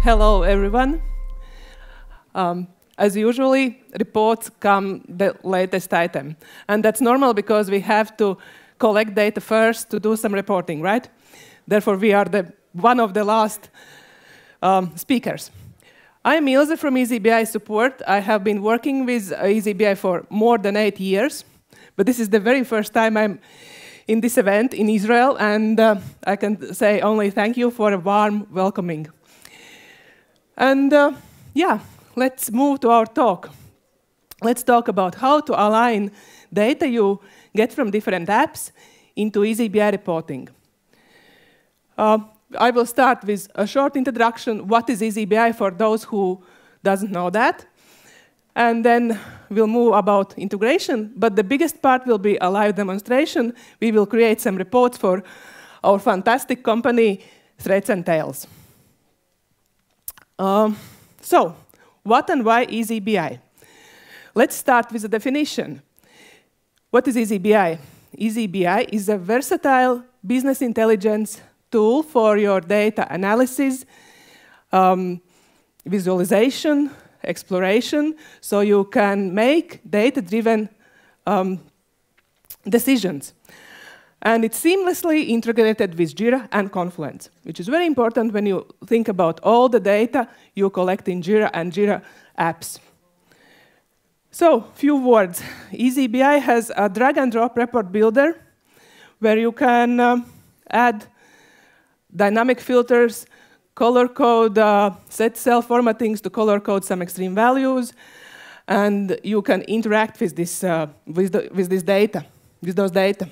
Hello, everyone. As usually, reports come the latest item. And that's normal because we have to collect data first to do some reporting, right? Therefore, we are one of the last speakers. I'm Ilze from eazyBI support. I have been working with eazyBI for more than 8 years. But this is the very first time I'm in this event in Israel. And I can say only thank you for a warm welcoming. And yeah, let's move to our talk. Let's talk about how to align data you get from different apps into eazyBI reporting. I will start with a short introduction. What is eazyBI for those who doesn't know that? And then we'll move about integration. But the biggest part will be a live demonstration. We will create some reports for our fantastic company, Threads and Tails. So, what and why eazyBI? Let's start with the definition. What is eazyBI? eazyBI is a versatile business intelligence tool for your data analysis, visualization, exploration, so you can make data-driven decisions. And it's seamlessly integrated with Jira and Confluence, which is very important when you think about all the data you collect in Jira and Jira apps. So, few words. eazyBI has a drag-and-drop report builder where you can add dynamic filters, color code, set cell formattings to color code some extreme values, and you can interact with this data, with those data.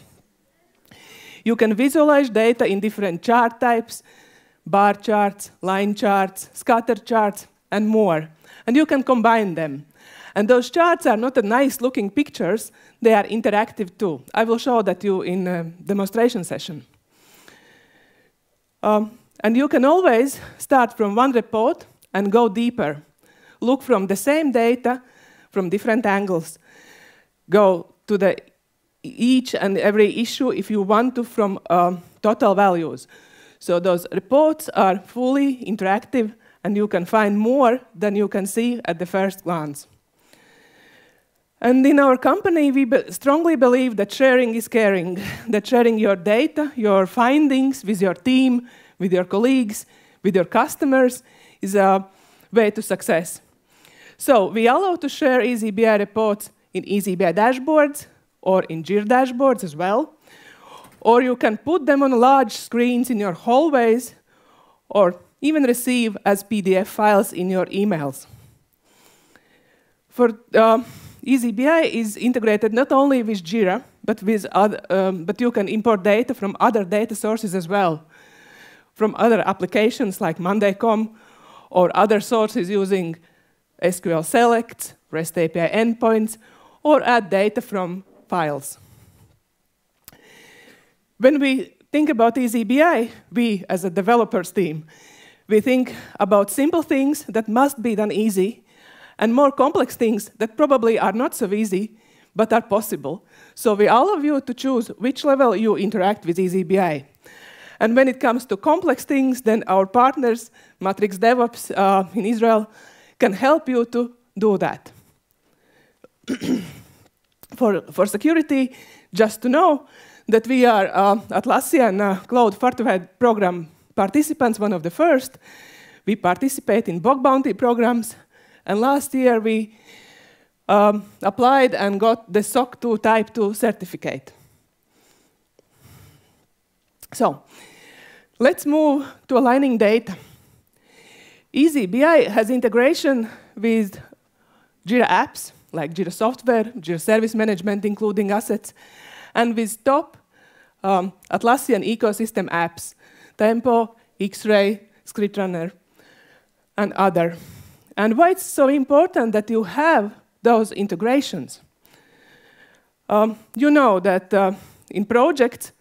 You can visualize data in different chart types, bar charts, line charts, scatter charts, and more. And you can combine them. And those charts are not nice-looking pictures, they are interactive too. I will show that to you in a demonstration session. And you can always start from one report and go deeper. Look from the same data from different angles. Go to each and every issue if you want to from total values. So those reports are fully interactive and you can find more than you can see at the first glance. And in our company, we strongly believe that sharing is caring, that sharing your data, your findings with your team, with your colleagues, with your customers is a way to success. So we allow to share eazyBI reports in eazyBI dashboards, or in Jira dashboards as well. Or you can put them on large screens in your hallways, or even receive as PDF files in your emails. For eazyBI is integrated not only with Jira, but you can import data from other data sources as well, from other applications like Monday.com, or other sources using SQL selects, REST API endpoints, or add data from files. When we think about eazyBI, we, as a developers team, we think about simple things that must be done easy, and more complex things that probably are not so easy, but are possible. So we allow you to choose which level you interact with eazyBI. And when it comes to complex things, then our partners, Matrix DevOps in Israel, can help you to do that. For security, just to know that we are Atlassian Cloud Fortified Program participants, one of the first. We participate in bug bounty programs, and last year we applied and got the SOC 2 Type 2 certificate. So, let's move to aligning data. eazyBI has integration with Jira apps, like Jira Software, Jira Service Management, including assets, and with top Atlassian ecosystem apps, Tempo, X-Ray, ScriptRunner, and other. And why it's so important that you have those integrations? You know that in projects,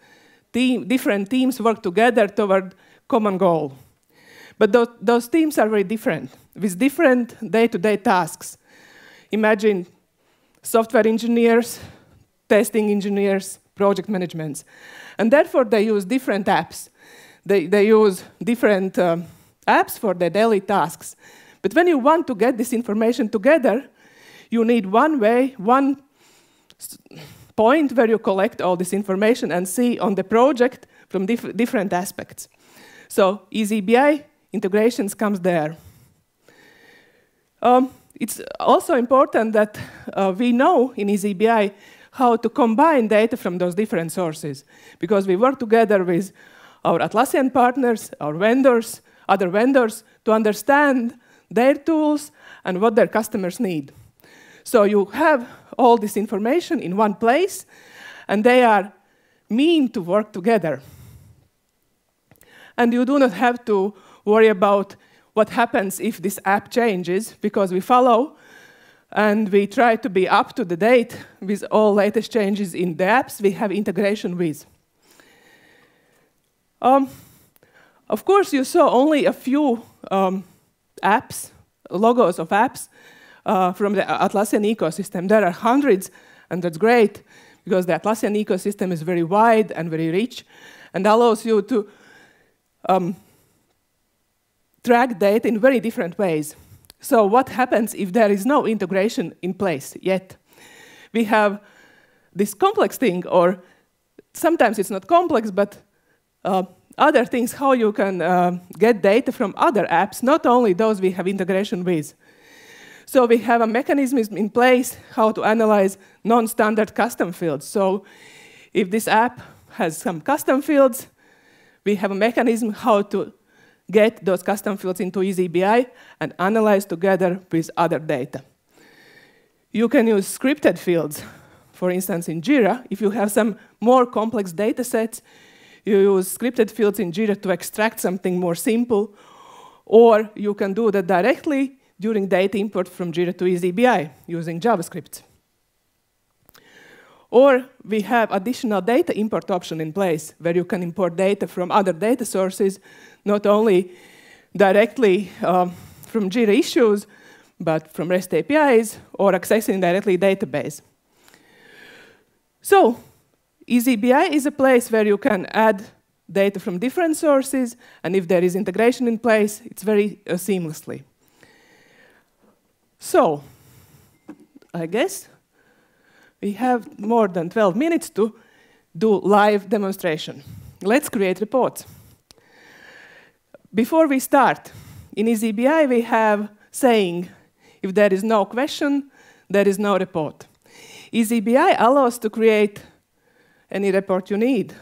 different teams work together toward common goal. But those teams are very different, with different day-to-day tasks. Imagine software engineers, testing engineers, project managements. And therefore, they use different apps. They use different apps for their daily tasks. But when you want to get this information together, you need one way, one point where you collect all this information and see on the project from different aspects. So eazyBI integrations comes there. It's also important that we know in eazyBI how to combine data from those different sources, because we work together with our Atlassian partners, our vendors, other vendors, to understand their tools and what their customers need. So you have all this information in one place, and they are meant to work together. And you do not have to worry about what happens if this app changes, because we follow and we try to be up to the date with all latest changes in the apps we have integration with. Of course, you saw only a few apps, logos of apps from the Atlassian ecosystem. There are hundreds, and that's great, because the Atlassian ecosystem is very wide and very rich, and allows you to track data in very different ways. So what happens if there is no integration in place yet? We have this complex thing, or sometimes it's not complex, but other things, how you can get data from other apps, not only those we have integration with. So we have a mechanism in place how to analyze non-standard custom fields. So if this app has some custom fields, we have a mechanism how to get those custom fields into eazyBI and analyze together with other data. You can use scripted fields. For instance, in Jira, if you have some more complex data sets, you use scripted fields in Jira to extract something more simple, or you can do that directly during data import from Jira to eazyBI using JavaScript. Or we have additional data import option in place where you can import data from other data sources, not only directly from Jira issues, but from REST APIs or accessing directly database. So eazyBI is a place where you can add data from different sources, and if there is integration in place, it's very seamlessly. So I guess we have more than 12 minutes to do live demonstration. Let's create reports. Before we start, in eazyBI we have saying, if there is no question, there is no report. eazyBI allows to create any report you need,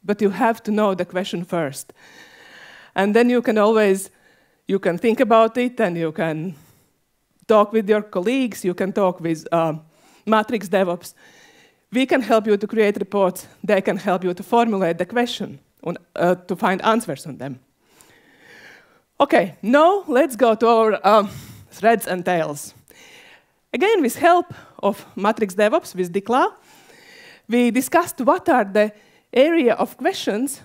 but you have to know the question first. And then you can think about it, and you can talk with your colleagues, you can talk with Matrix DevOps. We can help you to create reports. They can help you to formulate the question, to find answers on them. Okay, now let's go to our threads and tails. Again, with help of Matrix DevOps, with Dikla, we discussed what are the area of questions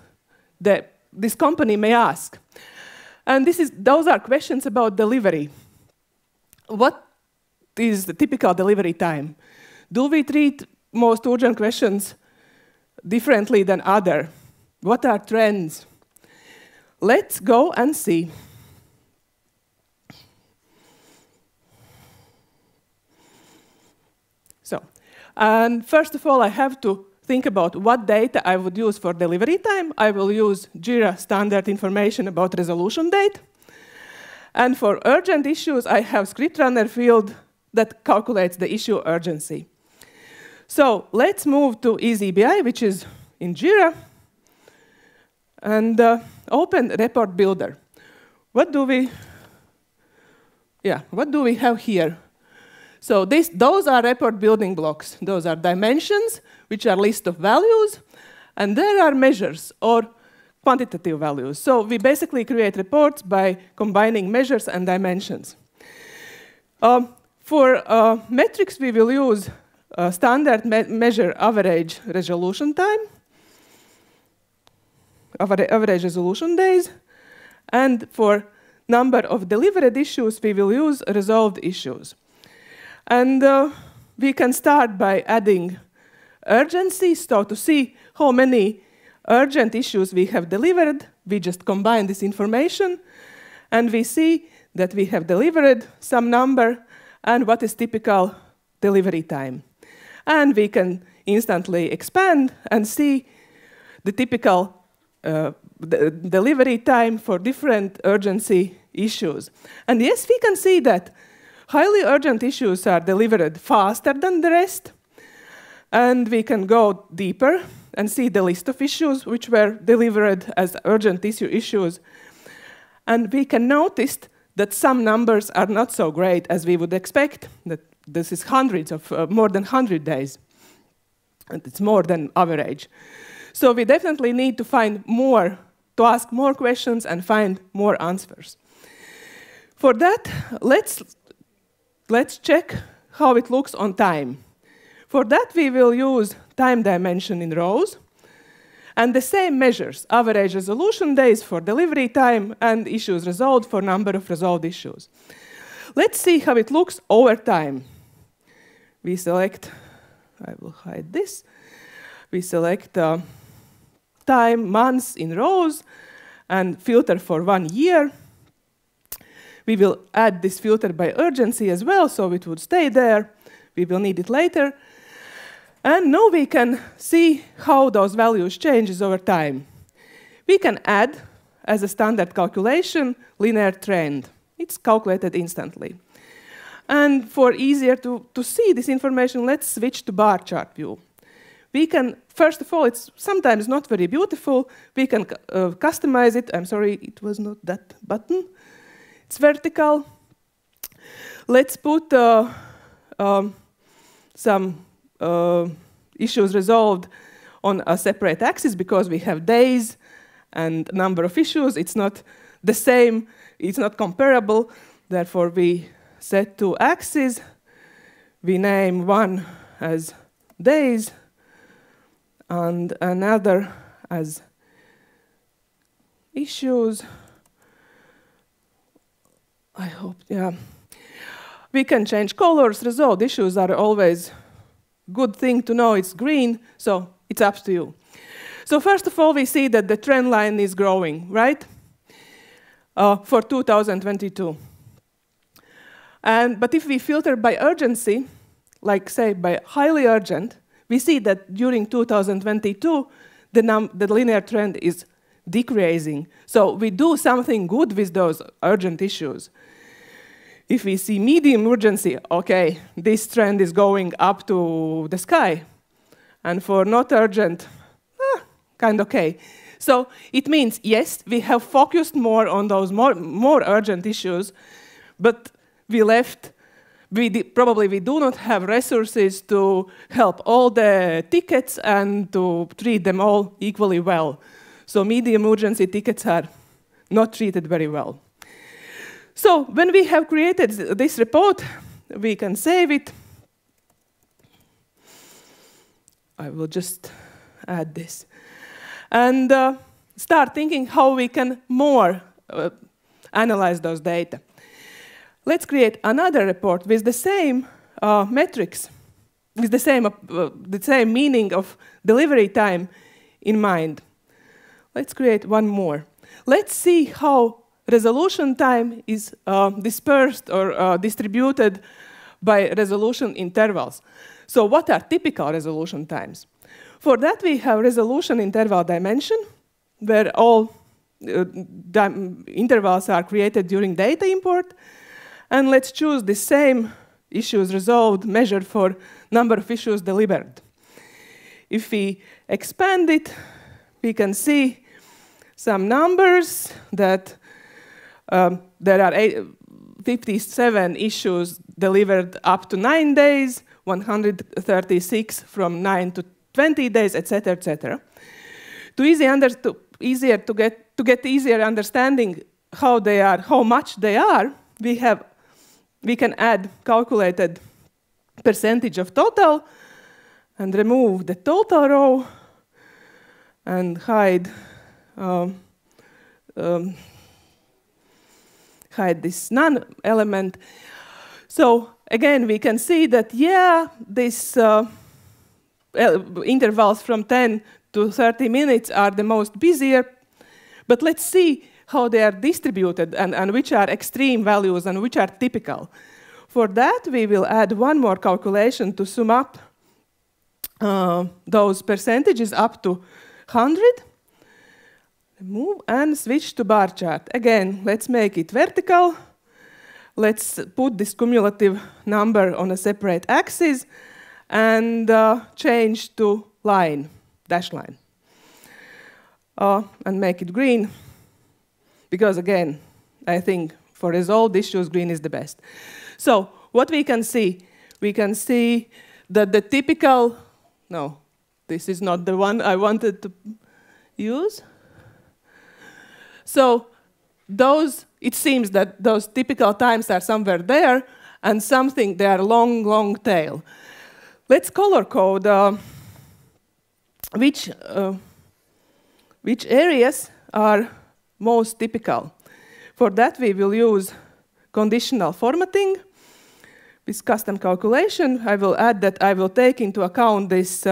that this company may ask. And those are questions about delivery. What is the typical delivery time? Do we treat most urgent questions differently than other? What are trends? Let's go and see. So, and first of all, I have to think about what data I would use for delivery time. I will use Jira standard information about resolution date. And for urgent issues, I have script runner field that calculates the issue urgency. So let's move to eazyBI, which is in Jira, and open report builder. What do we have here? So those are report building blocks. Those are dimensions, which are list of values, and there are measures or quantitative values. So we basically create reports by combining measures and dimensions. For metrics, we will use standard measure average resolution time, average resolution days, and for number of delivered issues, we will use resolved issues. And we can start by adding urgency, so to see how many urgent issues we have delivered, we just combine this information, And we see that we have delivered some number and what is typical delivery time. And we can instantly expand and see the typical delivery time for different urgency issues. And yes, we can see that highly urgent issues are delivered faster than the rest. And we can go deeper and see the list of issues which were delivered as urgent issues. And we can notice that some numbers are not so great as we would expect, that this is hundreds of, more than 100 days. And it's more than average. So we definitely need to find more, to ask more questions and find more answers. For that, let's check how it looks on time. For that, we will use time dimension in rows, and the same measures, average resolution days for delivery time and issues resolved for number of resolved issues. Let's see how it looks over time. We select, I will hide this. We select time, months in rows, and filter for 1 year. We will add this filter by urgency as well, so it would stay there. We will need it later. And now we can see how those values changes over time. We can add, as a standard calculation, linear trend. It's calculated instantly. And for easier to see this information, let's switch to bar chart view. We can, first of all, it's sometimes not very beautiful. We can customize it. I'm sorry, it was not that button. It's vertical. Let's put some issues resolved on a separate axis because we have days and number of issues. It's not the same, it's not comparable. Therefore, we set 2 axes. We name one as days and another as issues. I hope, yeah. We can change colors. Resolved issues are always good thing to know. It's green, so it's up to you. So first of all, we see that the trend line is growing, right? For 2022. But if we filter by urgency, like say by highly urgent, we see that during 2022, the linear trend is decreasing. So we do something good with those urgent issues. If we see medium urgency, okay, this trend is going up to the sky. And for not urgent, kind of okay. So it means, yes, we have focused more on those more urgent issues, but probably we do not have resources to help all the tickets and to treat them all equally well. So medium urgency tickets are not treated very well. So when we have created this report, we can save it. I will just add this. And start thinking how we can more analyze those data. Let's create another report with the same metrics, with the same meaning of delivery time in mind. Let's create one more. Let's see how resolution time is dispersed or distributed by resolution intervals. So what are typical resolution times? For that, we have resolution interval dimension, where all intervals are created during data import. And let's choose the same issues resolved measured for number of issues delivered. If we expand it, we can see some numbers that there are 57 issues delivered up to 9 days, 136 from 9 to 20 days, etc., etc. To get easier understanding how much they are, we can add calculated percentage of total and remove the total row and hide this none element. So again, we can see that, yeah, these intervals from 10 to 30 minutes are the most busier, but let's see how they are distributed and which are extreme values and which are typical. For that, we will add one more calculation to sum up those percentages up to 100. Move and switch to bar chart. Again, let's make it vertical. Let's put this cumulative number on a separate axis and change to line, dash line. And make it green, because again, I think for resolved issues, green is the best. So what we can see that the typical, no, this is not the one I wanted to use. So it seems that those typical times are somewhere there, and something, they are long, long tail. Let's color code which areas are most typical. For that, we will use conditional formatting. With custom calculation, I will add that I will take into account this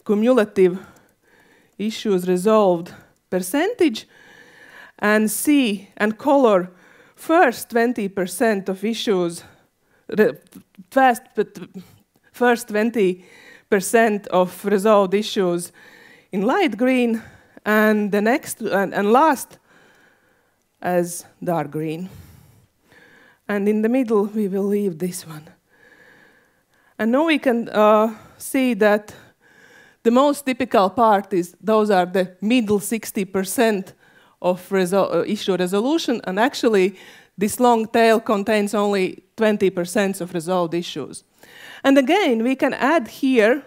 cumulative issues resolved percentage and see and color first 20% of issues, first 20% of resolved issues in light green, and the next and last as dark green. And in the middle, we will leave this one. And now we can see that the most typical part is those are the middle 60% of issue resolution, and actually this long tail contains only 20% of resolved issues. And again, we can add here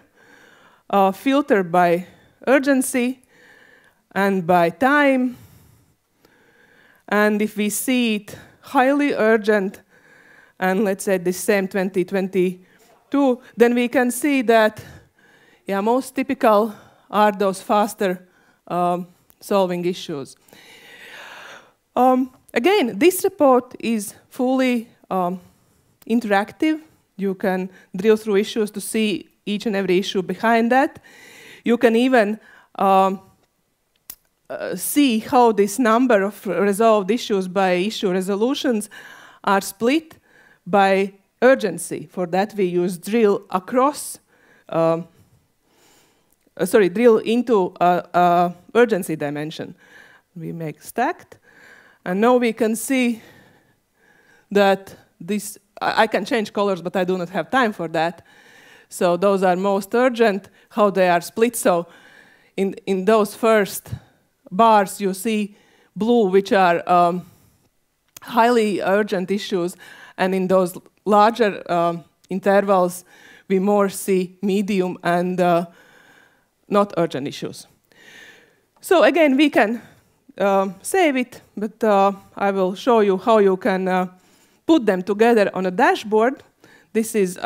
a filter by urgency and by time. And if we see it highly urgent, and let's say the same 2022, then we can see that most typical are those faster solving issues. Again, this report is fully interactive. You can drill through issues to see each and every issue behind that. You can even see how this number of resolved issues by issue resolutions are split by urgency. For that, we use drill across, drill into urgency dimension. We make stacked, and now we can see that this, I can change colors, but I do not have time for that. So those are most urgent, how they are split. So in those first bars, you see blue, which are highly urgent issues, and in those larger intervals, we more see medium and not urgent issues. So again, we can save it, but I will show you how you can put them together on a dashboard. This is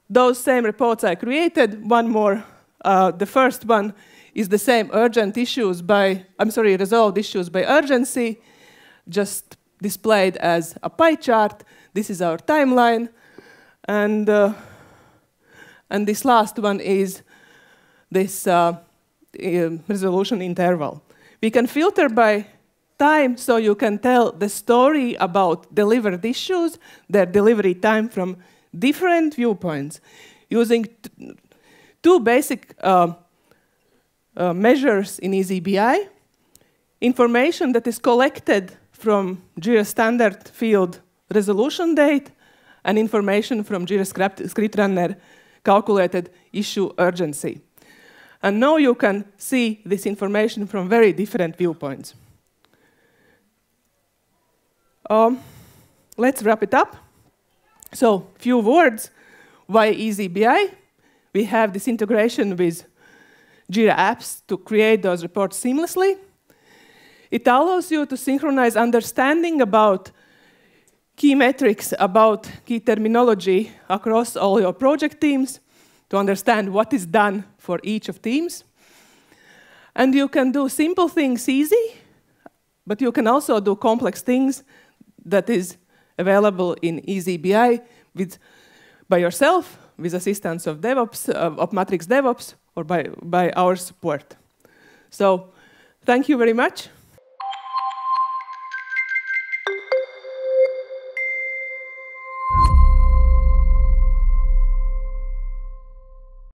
those same reports I created. One more, the first one is the same urgent issues by, resolved issues by urgency, just displayed as a pie chart. This is our timeline, and this last one is this resolution interval. We can filter by time, so you can tell the story about delivered issues, their delivery time from different viewpoints, using two basic measures in eazyBI, information that is collected from Jira standard field resolution date, and information from Jira script runner calculated issue urgency. And now you can see this information from very different viewpoints. Let's wrap it up. So, few words. Why eazyBI? We have this integration with Jira apps to create those reports seamlessly. It allows you to synchronize understanding about key metrics, about key terminology across all your project teams, to understand what is done for each of teams. And you can do simple things easy, but you can also do complex things that is available in eazyBI by yourself, with assistance of DevOps, of Matrix DevOps, or by our support. So, thank you very much.